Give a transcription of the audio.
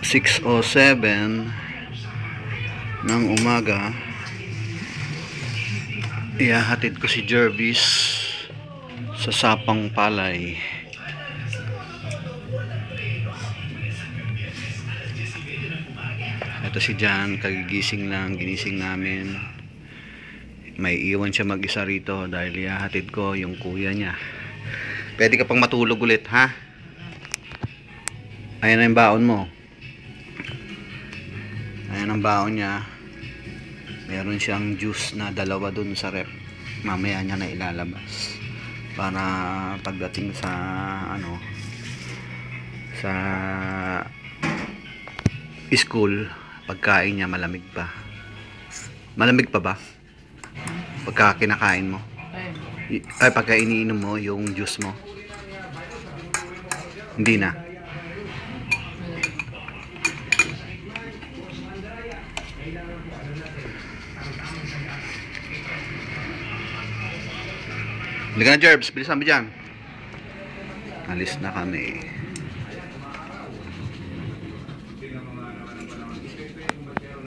6:07 ng umaga. Ihahatid ko si Jervis sa Sapang Palay. Ito si Jan, kagigising lang, ginising namin. May iwan siya mag-isa rito dahil ihahatid ko yung kuya niya. Pwede ka pang matulog ulit, ha? Ayan na yung baon mo. Ayan ang baon niya. Meron siyang juice na dalawa dun sa rep. Mamaya niya na ilalabas para pagdating sa sa school, pagkain niya malamig pa. Malamig pa ba? Pagka kinakain mo? Ay, pagka iniinom mo yung juice mo? Hindi na. Halika na, Jerbs. Bilisan mo dyan. Alis na kami.